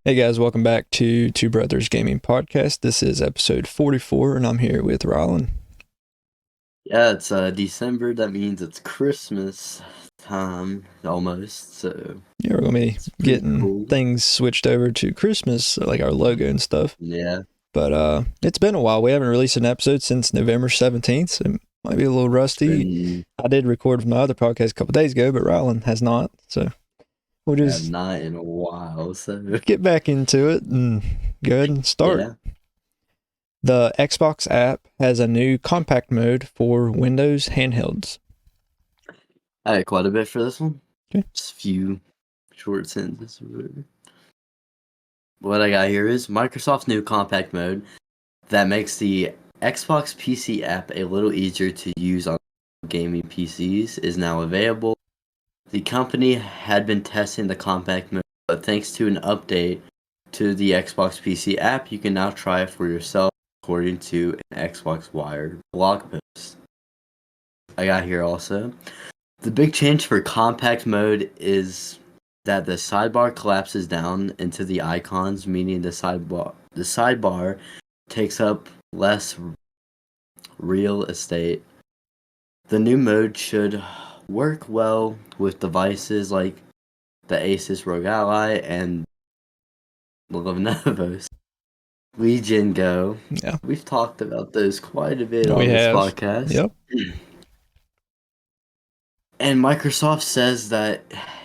Hey guys, welcome back to Two Brothers Gaming Podcast. This is episode 44, and I'm here with Rylan. Yeah, it's December. That means it's Christmas time almost. So Yeah, we're going to be it's pretty getting cool. things switched over to Christmas, like our logo and stuff. Yeah. But it's been a while. We haven't released an episode since November 17th, so it might be a little rusty. I did record with my other podcast a couple days ago, but Rylan has not. So we'll just not in a while. So get back into it and go ahead and start. Yeah. The Xbox app has a new compact mode for Windows handhelds. I had quite a bit for this one. Okay. Just a few short sentences. What I got here is Microsoft's new compact mode that makes the Xbox PC app a little easier to use on gaming PCs is now available. The company had been testing the compact mode, but thanks to an update to the Xbox PC app, you can now try it for yourself, according to an Xbox Wire blog post. I got here also. The big change for compact mode is that the sidebar collapses down into the icons, meaning the sidebar takes up less real estate. The new mode should work well with devices like the Asus ROG Ally and Lenovo's Legion Go. Yeah. We've talked about those quite a bit on We this have. podcast. Yep. And Microsoft says that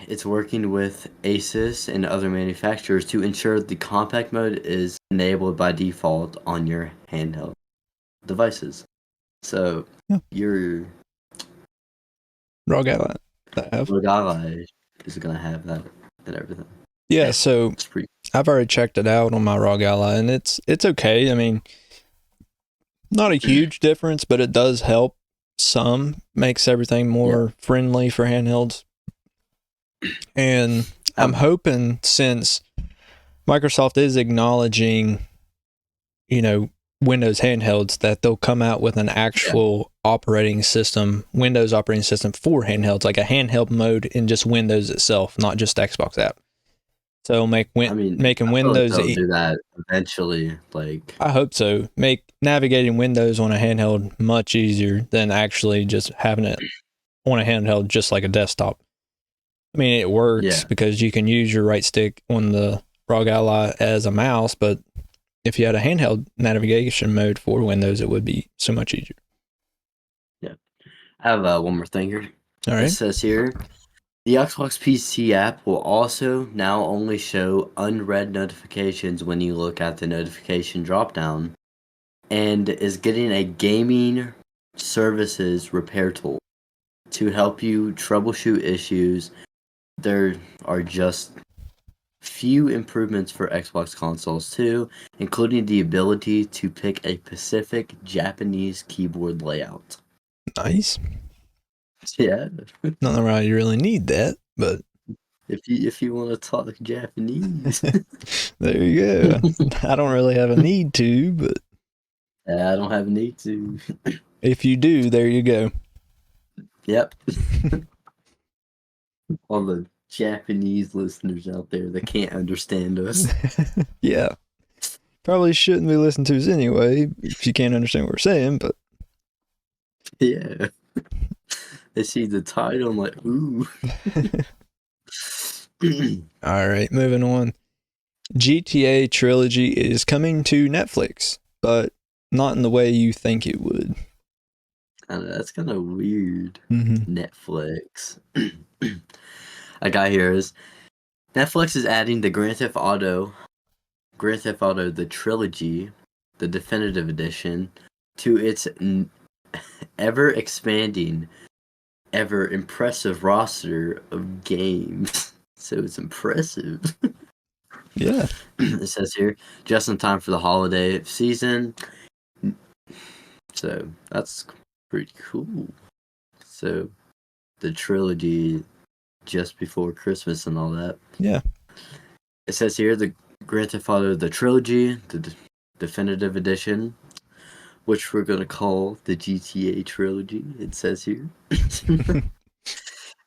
it's working with Asus and other manufacturers to ensure the compact mode is enabled by default on your handheld devices. So your ROG Ally ROG Ally is going to have that and everything. Yeah, so I've already checked it out on my ROG Ally, and it's okay. I mean, not a huge difference, but it does help some. Makes everything more friendly for handhelds. And I'm hoping, since Microsoft is acknowledging, Windows handhelds, that they'll come out with an actual operating system, Windows operating system for handhelds, like a handheld mode in just Windows itself, not just Xbox app. So making Windows. They'll do that eventually. I hope so. Make navigating Windows on a handheld much easier than actually just having it on a handheld, just like a desktop. I mean, it works because you can use your right stick on the ROG Ally as a mouse, but if you had a handheld navigation mode for Windows, it would be so much easier. Yeah. I have one more thing here. All right. It says here, the Xbox PC app will also now only show unread notifications when you look at the notification dropdown, and is getting a gaming services repair tool to help you troubleshoot issues. There are just few improvements for Xbox consoles too, including the ability to pick a specific Japanese keyboard layout. Nice. Yeah. Not that you really need that, but if you want to talk Japanese, there you go. I don't really have a need to, but I don't have a need to. If you do, there you go. Yep. All the Japanese listeners out there that can't understand us. Yeah. Probably shouldn't be listening to us anyway if you can't understand what we're saying, but yeah. They see the title, I'm like, ooh. All right, moving on. GTA Trilogy is coming to Netflix, but not in the way you think it would. That's kind of weird. Netflix. I got here is Netflix is adding the Grand Theft Auto, the Trilogy, the Definitive Edition, to its ever-expanding, ever-impressive roster of games. So it's impressive. Yeah. It says here, just in time for the holiday season. So that's pretty cool. So the Trilogy just before Christmas and all that. Yeah. It says here, the Grand Theft Auto, the Trilogy, the Definitive Edition, which we're going to call the GTA Trilogy, it says here,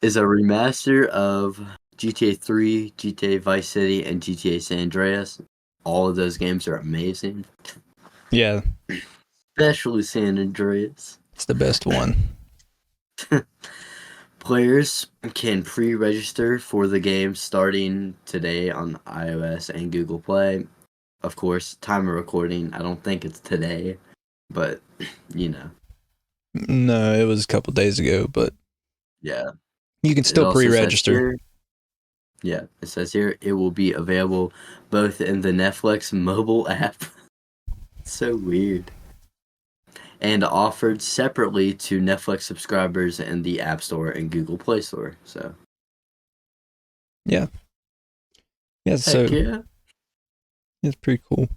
is a remaster of GTA 3, GTA Vice City, and GTA San Andreas. All of those games are amazing. Yeah. Especially San Andreas. It's the best one. Players can pre-register for the game starting today on iOS and Google Play. Of course, time of recording, I don't think it's today, but you know. No, it was a couple days ago, but yeah. You can still pre-register. It says here it will be available both in the Netflix mobile app. So weird. And offered separately to Netflix subscribers in the App Store and Google Play Store. So yeah. Yeah, so yeah. It's pretty cool.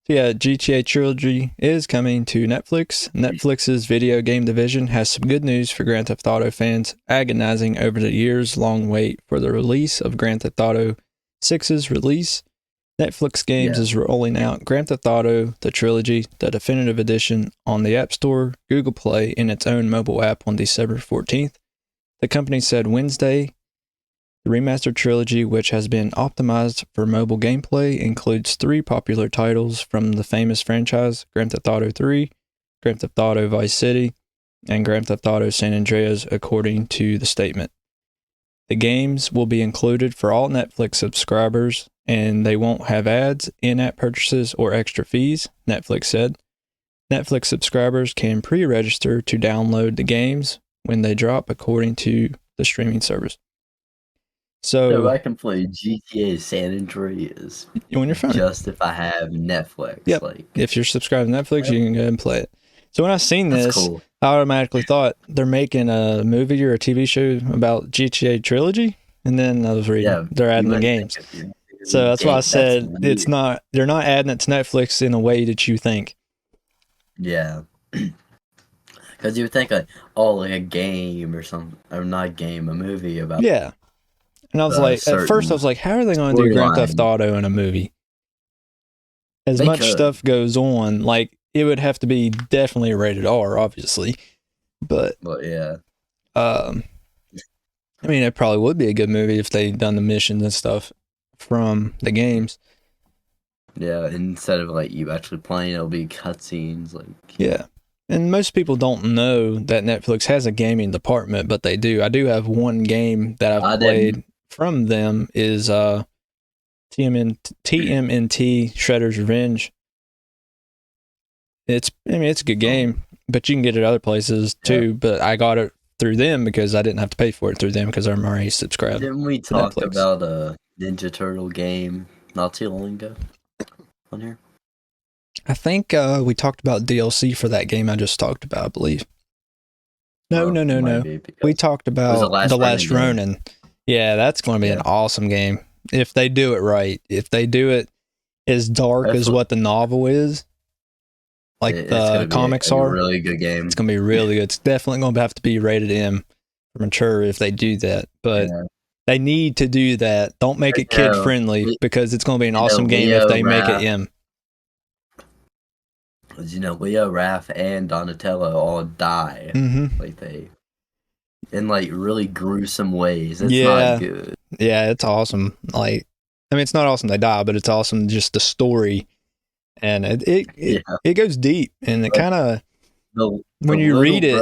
So yeah, GTA Trilogy is coming to Netflix. Netflix's video game division has some good news for Grand Theft Auto fans agonizing over the years-long wait for the release of Grand Theft Auto 6's release. Netflix Games is rolling out Grand Theft Auto, the Trilogy, the Definitive Edition on the App Store, Google Play, and its own mobile app on December 14th. The company said Wednesday the remastered trilogy, which has been optimized for mobile gameplay, includes 3 popular titles from the famous franchise, Grand Theft Auto 3, Grand Theft Auto Vice City, and Grand Theft Auto San Andreas, according to the statement. The games will be included for all Netflix subscribers, and they won't have ads, in-app purchases, or extra fees, Netflix said. Netflix subscribers can pre-register to download the games when they drop, according to the streaming service. So I can play GTA San Andreas on your phone, just if I have Netflix. Yep. If you're subscribed to Netflix, you can go ahead and play it. So when I seen this, I automatically thought they're making a movie or a TV show about GTA Trilogy, and then I was reading they're adding the games. So that's why I said it's not. They're not adding it to Netflix in a way that you think. Yeah. Because you would think like a game or something, or not a game, a movie about. Yeah. And I was like, at first I was like, how are they going to do Grand Theft Auto in a movie? As much stuff goes on, like it would have to be definitely rated R, obviously. But yeah. I mean, it probably would be a good movie if they'd done the missions and stuff from the games. Yeah, instead of like you actually playing, it'll be cutscenes. Yeah. And most people don't know that Netflix has a gaming department, but they do. I do have one game that I've played from them is TMNT Shredder's Revenge. It's a good game, but you can get it other places too. But I got it through them because I didn't have to pay for it through them because I'm already subscribed. Didn't we talk about a Ninja Turtle game not too long ago on here? I think we talked about DLC for that game I just talked about, I believe. No. We talked about The Last Ronin. Yeah, that's going to be an awesome game if they do it right. If they do it as dark as what the novel is, like the comics are, really good game. It's going to be really good. It's definitely going to have to be rated M for mature if they do that. But they need to do that. Don't make it kid friendly because it's going to be an awesome game if they make it M. Leo, Raph, and Donatello all die. Like in like really gruesome ways. It's not good. Yeah, it's awesome. Like, I mean, it's not awesome they die, but it's awesome just the story, and it goes deep, and it kind of when you read it,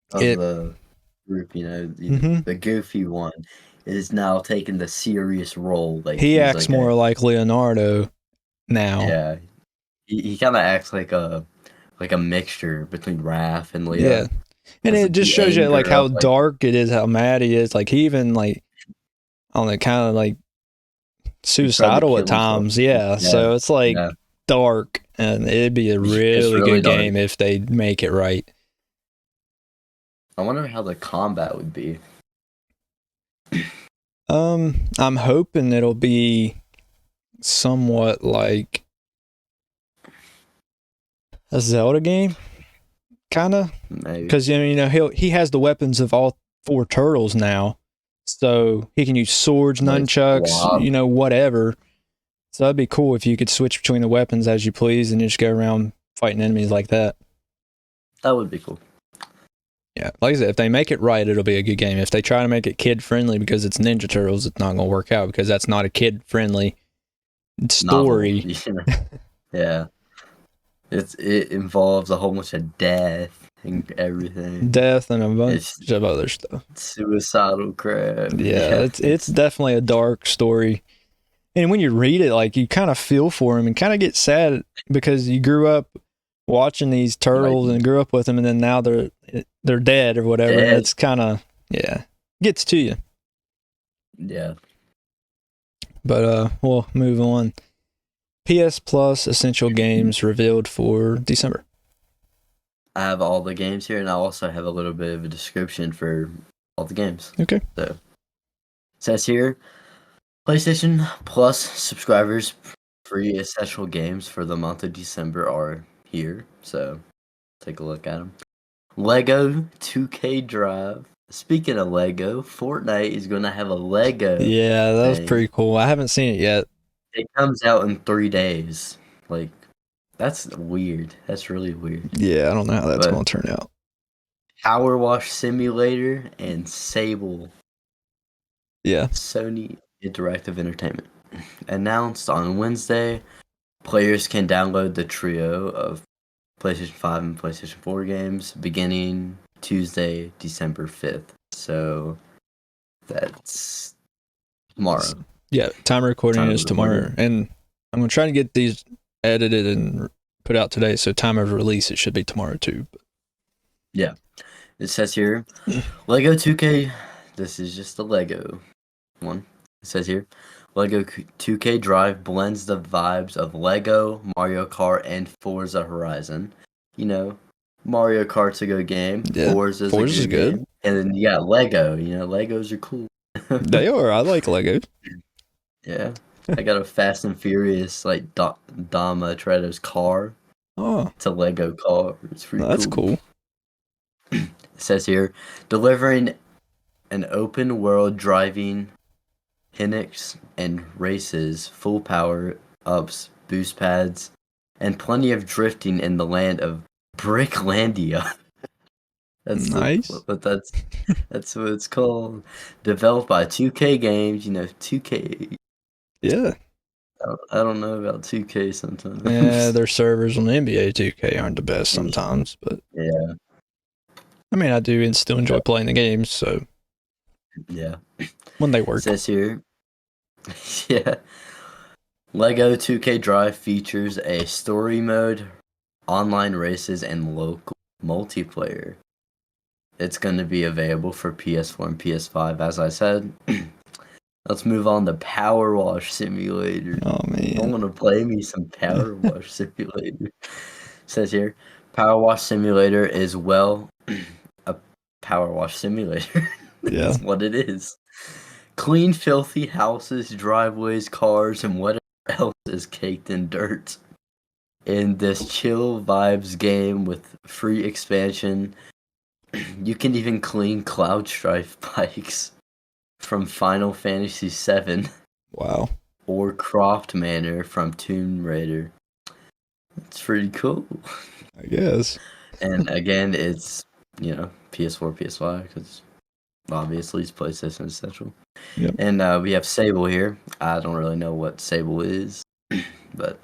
the group, the goofy one is now taking the serious role. Like he acts more like Leonardo now. Yeah. He kind of acts like a mixture between Raph and Leo. Yeah, and it just shows you like how dark it is, how mad he is. Like he even like on the kind of like suicidal at times. Yeah, so it's like dark, and it'd be a really good game if they make it right. I wonder how the combat would be. I'm hoping it'll be somewhat like a Zelda game, kind of, because he has the weapons of all 4 turtles now, so he can use swords, nunchucks, whatever. So that'd be cool if you could switch between the weapons as you please and just go around fighting enemies like that. That would be cool. Yeah, like I said, if they make it right, it'll be a good game. If they try to make it kid friendly because it's Ninja Turtles, it's not going to work out because that's not a kid friendly story. Yeah, it involves a whole bunch of death and everything. Death and a bunch of other stuff. Suicidal crap. Yeah, it's definitely a dark story. And when you read it, like, you kind of feel for him and kind of get sad because you grew up watching these turtles and grew up with them, and then now they're dead or whatever. And it's kind of, gets to you. Yeah. But we'll move on. PS Plus Essential Games revealed for December. I have all the games here, and I also have a little bit of a description for all the games. Okay. So, it says here, PlayStation Plus subscribers free essential games for the month of December are here. So, take a look at them. Lego 2K Drive. Speaking of Lego, Fortnite is going to have a Lego. Yeah, that was pretty cool. I haven't seen it yet. It comes out in 3 days. Like, that's weird. That's really weird. Yeah, I don't know how that's going to turn out. Power Wash Simulator and Sable. Yeah. Sony Interactive Entertainment. Announced on Wednesday, players can download the trio of PlayStation 5 and PlayStation 4 games beginning Tuesday, December 5th. So that's tomorrow. Yeah, time recording is tomorrow. And I'm going to try to get these edited and put out today, so time of release, it should be tomorrow too. Yeah. It says here, Lego 2K, this is just the Lego one. It says here, Lego 2K Drive blends the vibes of Lego, Mario Kart, and Forza Horizon. You know, Mario Kart's a good game. Yeah, Forza's a good game. And then you got Lego. You know, Legos are cool. They are. I like Legos. Yeah. I got a Fast and Furious, like, Dom Toretto's car. Oh. It's a Lego car. It's pretty cool. That's cool. It says here, delivering an open world driving Hinix and races, full power ups, boost pads, and plenty of drifting in the land of Bricklandia. That's nice. That's what it's called. Developed by 2K Games, 2K. Yeah. I don't know about 2K sometimes. Yeah, their servers on NBA 2K aren't the best sometimes, but yeah. I mean, I do still enjoy playing the games, so yeah. When they work. It says here, yeah. Lego 2K Drive features a story mode, online races, and local multiplayer. It's going to be available for PS4 and PS5, as I said. Let's move on to Power Wash Simulator. Oh, man. I want to play me some Power Wash Simulator. It says here, Power Wash Simulator is, well, a Power Wash Simulator. That's what it is. Clean, filthy houses, driveways, cars, and whatever else is caked in dirt. In this chill vibes game with free expansion, you can even clean Cloud Strife bikes from Final Fantasy VII. Wow. Or Croft Manor from Tomb Raider. It's pretty cool. I guess. And again, it's, PS4, PS5, because obviously it's PlayStation Essential. Yep. And we have Sable here. I don't really know what Sable is, but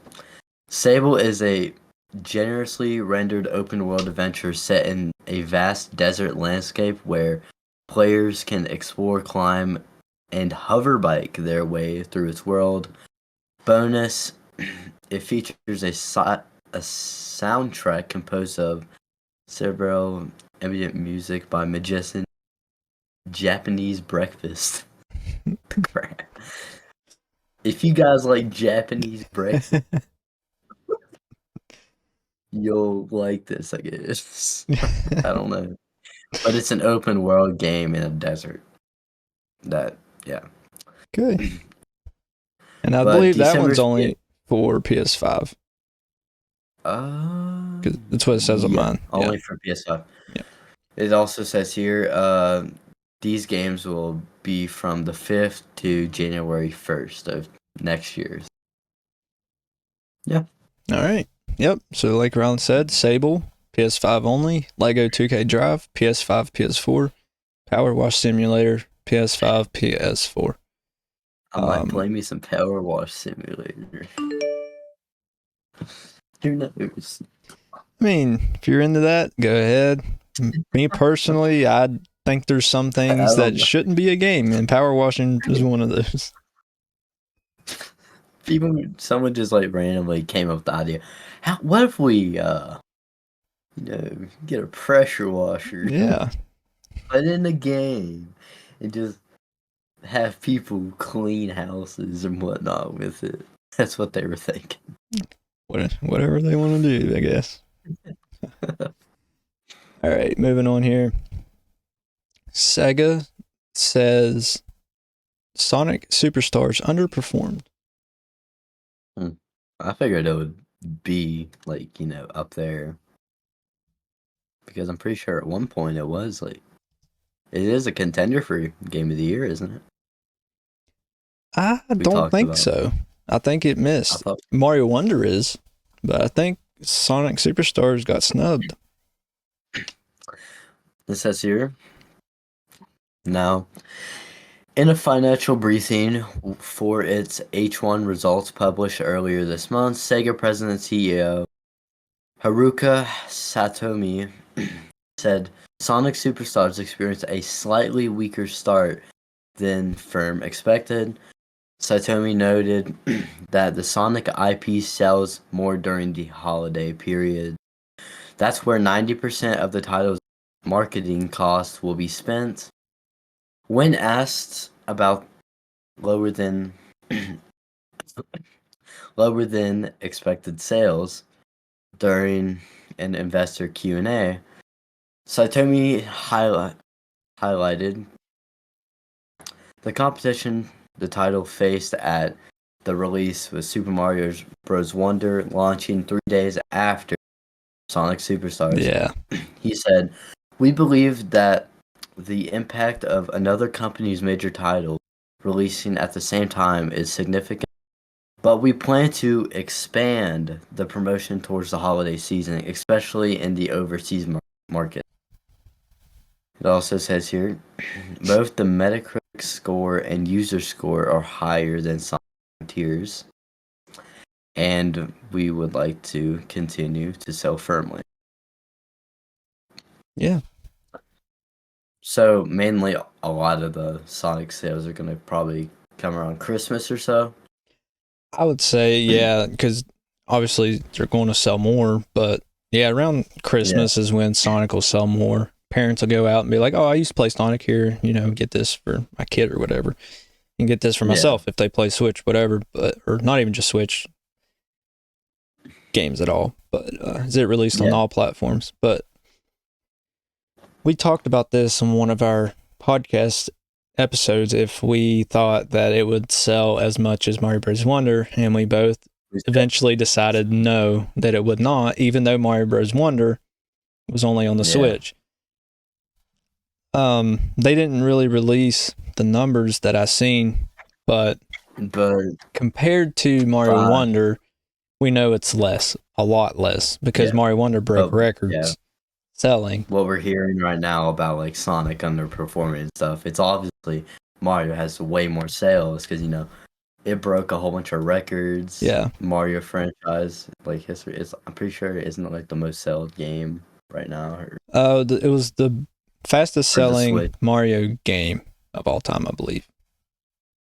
Sable is a generously rendered open world adventure set in a vast desert landscape where players can explore, climb, and hoverbike their way through its world. Bonus, it features a soundtrack composed of several ambient music by magician Japanese Breakfast. Crap. If you guys like Japanese breakfast, you'll like this, I guess. I don't know. But it's an open world game in a desert. Okay. And I believe that one's only for PS5. That's what it says on mine. Only for PS5. Yeah. It also says here, these games will be from the 5th to January 1st of next year. Yeah. All right. Yep. So like Ron said, Sable PS5 only. Lego 2K Drive, PS5, PS4. Power Wash Simulator, PS5, PS4. I might play me some Power Wash Simulator. Who knows? I mean, if you're into that, go ahead. Me personally, I think there's some things that shouldn't be a game, and power washing is one of those. Someone just like randomly came up with the idea. What if we, get a pressure washer? Yeah. Put in the game and just have people clean houses and whatnot with it. That's what they were thinking. Whatever they want to do, I guess. All right, moving on here. Sega says Sonic Superstars underperformed. I figured it would be like, up there. Because I'm pretty sure at one point it was like, it is a contender for Game of the Year, isn't it? I don't think so. I think it missed. Mario Wonder is, but I think Sonic Superstars got snubbed. It says here, now, in a financial briefing for its H1 results published earlier this month, Sega President and CEO Haruka Satomi said Sonic Superstars experienced a slightly weaker start than firm expected. Satomi noted that the Sonic IP sells more during the holiday period. That's where 90% of the title's marketing costs will be spent. When asked about lower than expected sales during an investor Q&A, Satomi highlighted the competition the title faced at the release with Super Mario Bros. Wonder launching 3 days after Sonic Superstars. Yeah. He said, "We believe that the impact of another company's major title releasing at the same time is significant, but we plan to expand the promotion towards the holiday season, especially in the overseas market." It also says here, both the Metacritic score and user score are higher than Sonic tiers, and we would like to continue to sell firmly. Yeah. So mainly a lot of the Sonic sales are going to probably come around Christmas or so. I would say, yeah, because obviously they're going to sell more, but yeah, around Christmas is when Sonic will sell more. Parents will go out and be like, "Oh, I used to play Sonic here, get this for my kid or whatever, and get this for myself if they play Switch, whatever." But or not even just Switch games at all. But is it released on all platforms? But we talked about this in one of our podcast episodes. If we thought that it would sell as much as Mario Bros. Wonder, and we both eventually decided no, that it would not, even though Mario Bros. Wonder was only on the Switch. They didn't really release the numbers that I seen, but compared to Mario Wonder, we know it's less, a lot less, because Mario Wonder broke records selling. What we're hearing right now about like Sonic underperforming and stuff, it's obviously Mario has way more sales because it broke a whole bunch of records. Yeah, Mario franchise like history is. I'm pretty sure it isn't like the most sold game right now. It was the fastest selling Mario game of all time, I believe.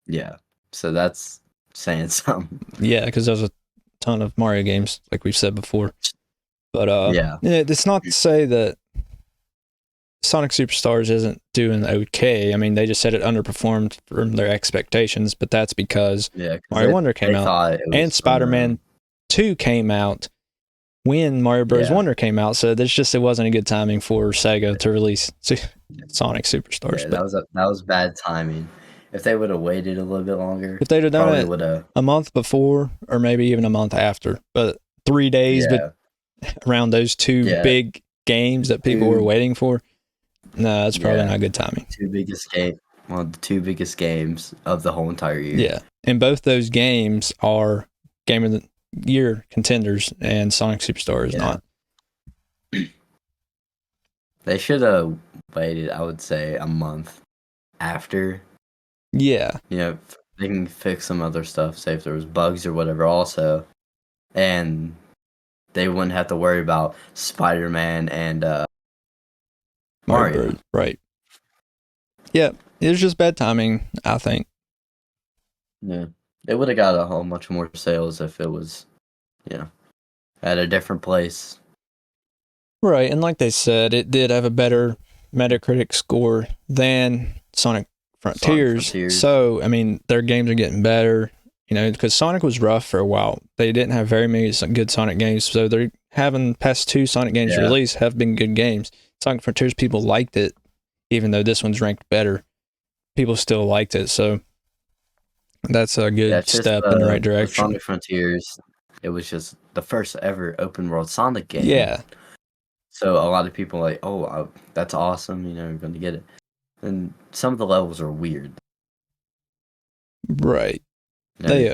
Yeah, so that's saying something. Yeah, because there's a ton of Mario games, like we've said before. But it's not to say that Sonic Superstars isn't doing okay. I mean, they just said it underperformed from their expectations, but that's because Mario Wonder came out and Spider-Man 2 came out when Mario Bros. Wonder came out, so it wasn't a good timing for Sega to release Sonic Superstars. Yeah, that was bad timing. If they would have waited a little bit longer, if they'd have done it a month before or maybe even a month after, but 3 days around those two big games that people were waiting for, no, that's probably not good timing. The two biggest games of the whole entire year. Yeah, and both those games are Game of the Year contenders, and Sonic Superstar is not. They should have waited, I would say, a month after. Yeah. They can fix some other stuff, say if there was bugs or whatever also. And they wouldn't have to worry about Spider-Man and Mario. Right. Yeah, it was just bad timing, I think. Yeah. It would have got a whole much more sales if it was, at a different place. Right, and like they said, it did have a better Metacritic score than Sonic Frontiers. So, I mean, their games are getting better, because Sonic was rough for a while. They didn't have very many good Sonic games, so they're having past 2 Sonic games released have been good games. Sonic Frontiers, people liked it, even though this one's ranked better. People still liked it, so that's a good step in the right direction. Sonic Frontiers, it was just the first ever open world Sonic game. Yeah. So a lot of people are like, oh, that's awesome, you're going to get it. And some of the levels are weird. Right. They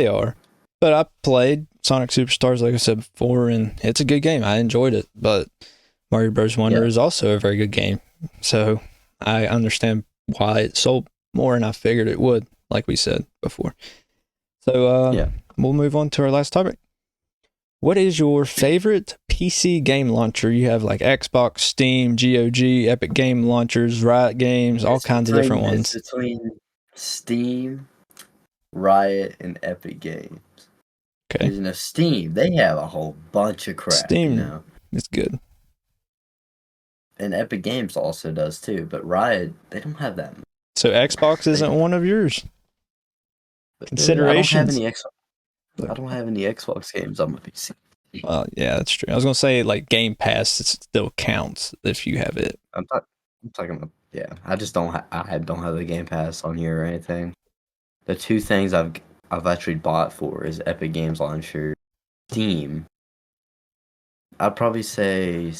are. But I played Sonic Superstars, like I said before, and it's a good game. I enjoyed it. But Mario Bros. Wonder is also a very good game. So I understand why it sold more, and I figured it would, like we said before. So we'll move on to our last topic. What is your favorite PC game launcher? You have like Xbox, Steam, GOG, Epic Game Launchers, Riot Games, all kinds of different ones. It's between Steam, Riot, and Epic Games. Okay. Steam, they have a whole bunch of crap. Steam, it's good. And Epic Games also does too, but Riot, they don't have that. So Xbox isn't one of yours considerations? I don't have any Xbox games on my PC. Well, yeah, that's true. I was gonna say like Game Pass, it still counts if you have it. I'm talking about I just don't. I don't have the Game Pass on here or anything. The 2 things I've actually bought for is Epic Games Launcher, Steam. I'd probably say.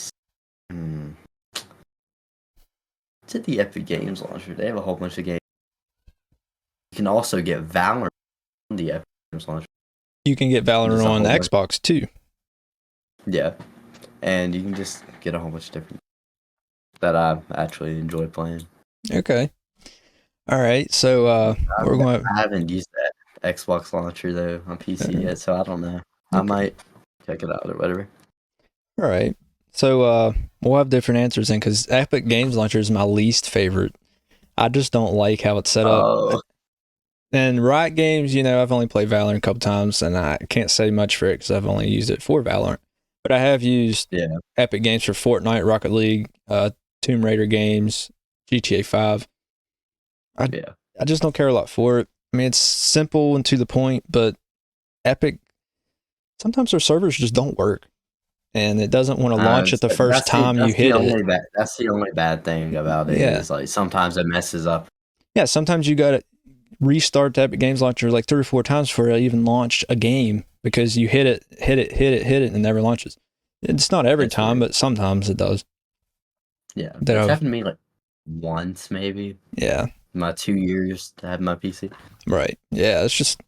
It's at the Epic Games Launcher. They have a whole bunch of games. You can also get Valorant on the Epic Games Launcher. You can get Valorant on the Xbox too. Yeah, and you can just get a whole bunch of different that I actually enjoy playing. Okay. All right, so I haven't used that Xbox launcher though on PC yet, so I don't know. I might check it out or whatever. All right, so we'll have different answers then, because Epic Games Launcher is my least favorite. I just don't like how it's set up. And Riot Games, I've only played Valorant a couple times, and I can't say much for it because I've only used it for Valorant. But I have used Epic Games for Fortnite, Rocket League, Tomb Raider games, GTA 5. I just don't care a lot for it. I mean, it's simple and to the point, but Epic, sometimes their servers just don't work. And it doesn't want to launch it the first time you hit it. That's the only bad thing about it. Is like sometimes it messes up. Yeah, sometimes you got to restart the Epic Games Launcher like 3 or 4 times before it even launched a game, because you hit it, and it never launches. It's not every time, but sometimes it does. Yeah, it's happened to me like once maybe. Yeah. My 2 years to have my PC. Right. Yeah, it's just...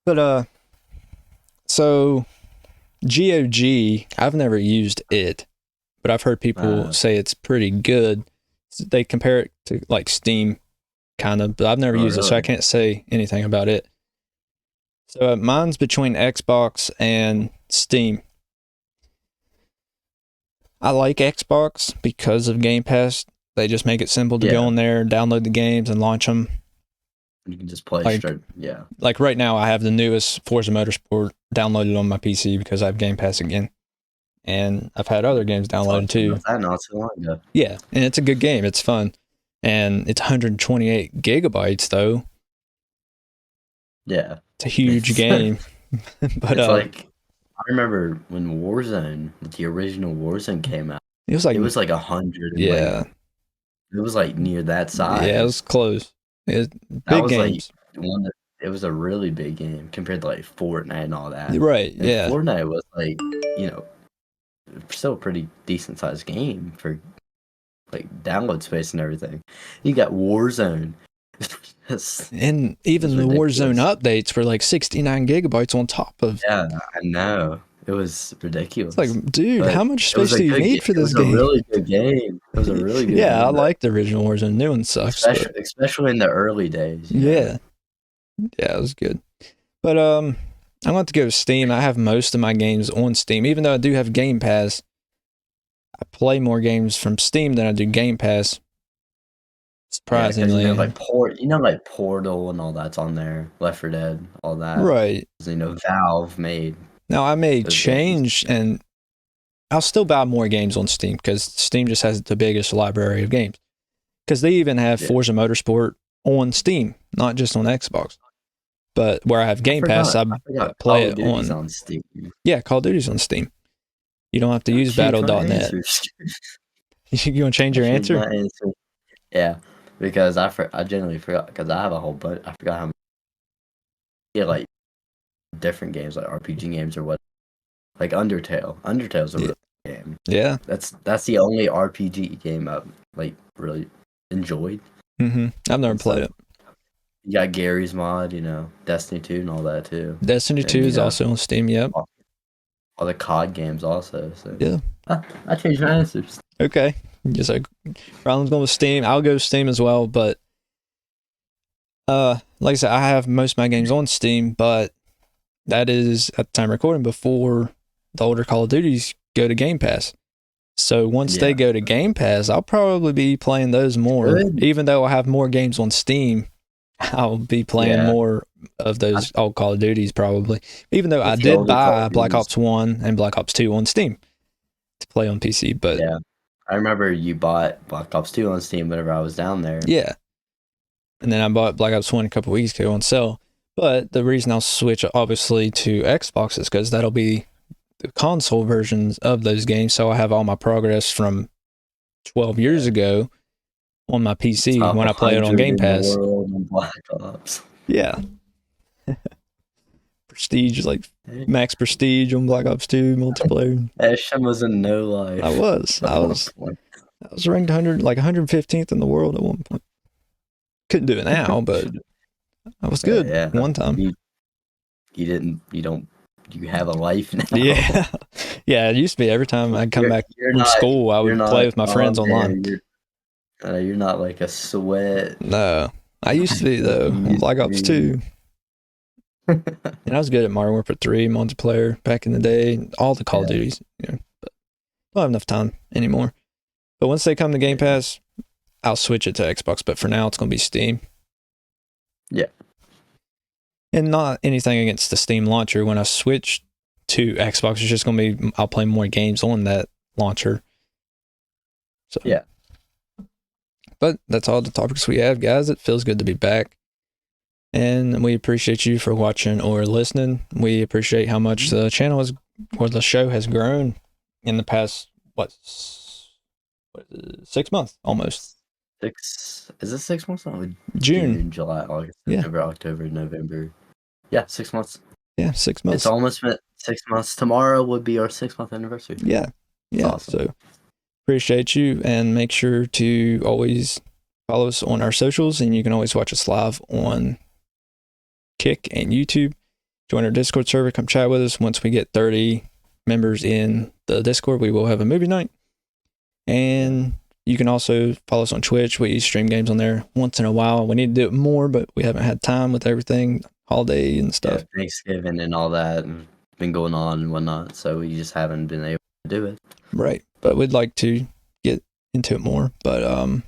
But, so... GOG, I've never used it, but I've heard people say it's pretty good. They compare it to like Steam, kind of, but I've never used it, so I can't say anything about it. So mine's between Xbox and Steam. I like Xbox because of Game Pass. They just make it simple to go in there, download the games, and launch them. You can just play straight. Yeah. Like right now, I have the newest Forza Motorsport downloaded on my PC because I have Game Pass again. And I've had other games downloaded too. Not too long ago. Yeah, and it's a good game. It's fun. And it's 128 gigabytes, though. Yeah. It's a huge game. But it's like, I remember when Warzone, the original Warzone came out. It was like 100. Yeah. It was like near that size. Yeah, it was close. It was big games. Like it was a really big game compared to like Fortnite and all that. Right, and Fortnite was like, still a pretty decent sized game for like download space and everything. You got Warzone. And even the Warzone updates were like 69 gigabytes on top of. Yeah, I know. It was ridiculous. It's like, dude, but how much space do you need for It this was a game? really good game. It was a really good Yeah, I game, like the original version. The new one sucks, but especially in the early days. yeah, yeah, it was good. But I'm going to go to Steam. I have most of my games on Steam, even though I do have Game Pass. I play more games from Steam than I do Game Pass. Surprisingly, like like Portal and all that's on there. Left 4 Dead, all that. Right. Valve made. Now I may change, games. and I'll still buy more games on Steam because Steam just has the biggest library of games. Because they even have Forza Motorsport on Steam, not just on Xbox. But where I have Game Pass, I play it on Steam. Yeah, Call of Duty's on Steam. You don't have to use Battle.net. You want to change your answer? My answer? Yeah, because I generally forgot because I have a whole bunch. I forgot how many. Yeah, like different games, like RPG games or what. Like Undertale. Undertale's a really good game. Yeah, that's the only RPG game I've like really enjoyed. I've never played it. You got Gary's Mod, Destiny 2 and all that too. Destiny 2 is also on Steam. Yep. All the COD games also. So yeah, I changed my answers. Okay, just like Ronald's going with Steam. I'll go Steam as well, but like I said, I have most of my games on Steam, but that is at the time of recording before the older Call of Duties go to Game Pass. So once they go to Game Pass, I'll probably be playing those more. Good. Even though I have more games on Steam, I'll be playing more of those old Call of Duties probably. Even though I did buy Black Ops 1 and Black Ops 2 on Steam to play on PC, but yeah, I remember you bought Black Ops 2 on Steam whenever I was down there. Yeah. And then I bought Black Ops 1 a couple weeks ago on sale. But the reason I'll switch obviously to Xbox is because that'll be the console versions of those games. So I have all my progress from 12 years ago on my PC when I play it on Game Pass. Black Ops. Yeah. Prestige, like max prestige on Black Ops 2 multiplayer. Ashton was in no life. I was ranked 115th in the world at one point. Couldn't do it now, but I was good one time. You have a life now. Yeah. Yeah, it used to be every time I'd come back from school, I would play with my friends online. You're not like a sweat. No. I used to be, though, on Black Ops 2. And I was good at Modern Warfare 3 multiplayer back in the day, all the Call of Duties. But don't have enough time anymore. But once they come to Game Pass, I'll switch it to Xbox. But for now, it's going to be Steam. Yeah. And not anything against the Steam launcher. When I switch to Xbox, it's just going to be, I'll play more games on that launcher. So yeah. But that's all the topics we have, guys. It feels good to be back. And we appreciate you for watching or listening. We appreciate how much the channel has, or the show has grown in the past, 6 months almost. Is it 6 months? No, June, July, August, September, October, November. Yeah, 6 months. Yeah, 6 months. It's almost been 6 months. Tomorrow would be our 6-month anniversary. Yeah. Yeah. Awesome. So appreciate you, and make sure to always follow us on our socials, and you can always watch us live on Kick and YouTube. Join our Discord server. Come chat with us. Once we get 30 members in the Discord, we will have a movie night. And you can also follow us on Twitch. We stream games on there once in a while. We need to do it more, but we haven't had time with everything, holiday and stuff. Yeah, Thanksgiving and all that been going on and whatnot, so we just haven't been able to do it. Right. But we'd like to get into it more. But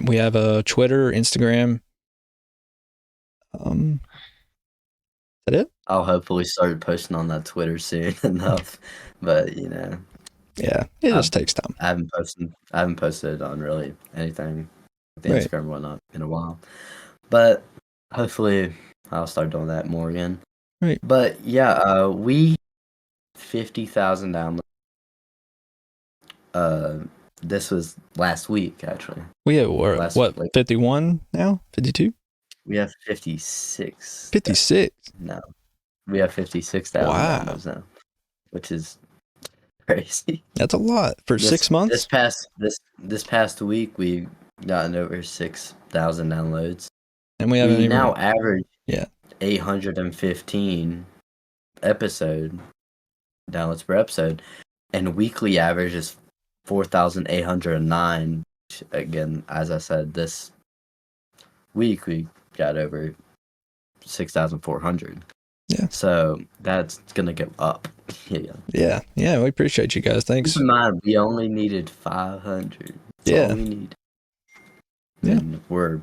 we have a Twitter, Instagram. Is that it? I'll hopefully start posting on that Twitter soon enough, but yeah, it just takes time. I haven't posted on really anything with Instagram and whatnot in a while, but hopefully I'll start doing that more again. Right. But we 50,000 downloads. This was last week actually. We have what 51 now? 52? We have 56. 56? No. We have 56,000 downloads now, which is crazy. That's a lot for 6 months. This past week we've gotten over 6,000 downloads. And we now average 815 episode, downloads per episode, and weekly average is 4,809. Again, as I said, this week we got over 6,400. Yeah. So that's gonna go up. Yeah. We appreciate you guys. Thanks. Keep in mind, we only needed 500. That's all we need. Yeah. And we're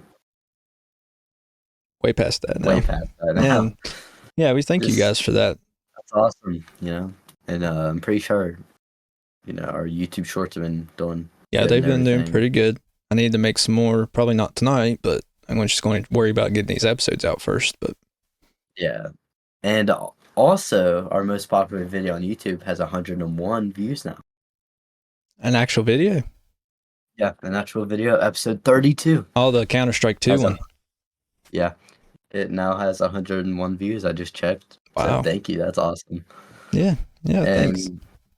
way past that now. Way past that now. And, yeah, we thank you guys for that. That's awesome, And I'm pretty sure, our YouTube shorts have been doing. Yeah, they've been doing pretty good. I need to make some more, probably not tonight, but I'm just going to worry about getting these episodes out first. But yeah. And also, our most popular video on YouTube has 101 views now. An actual video? Yeah, an actual video, episode 32. Oh, the Counter-Strike 2 one. Yeah. It now has 101 views. I just checked. Wow. So thank you. That's awesome. Yeah, thanks.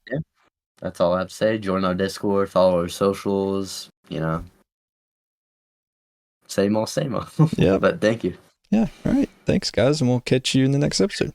Yeah, that's all I have to say. Join our Discord, follow our socials, Same old. Yeah. But thank you. Yeah, all right. Thanks, guys, and we'll catch you in the next episode.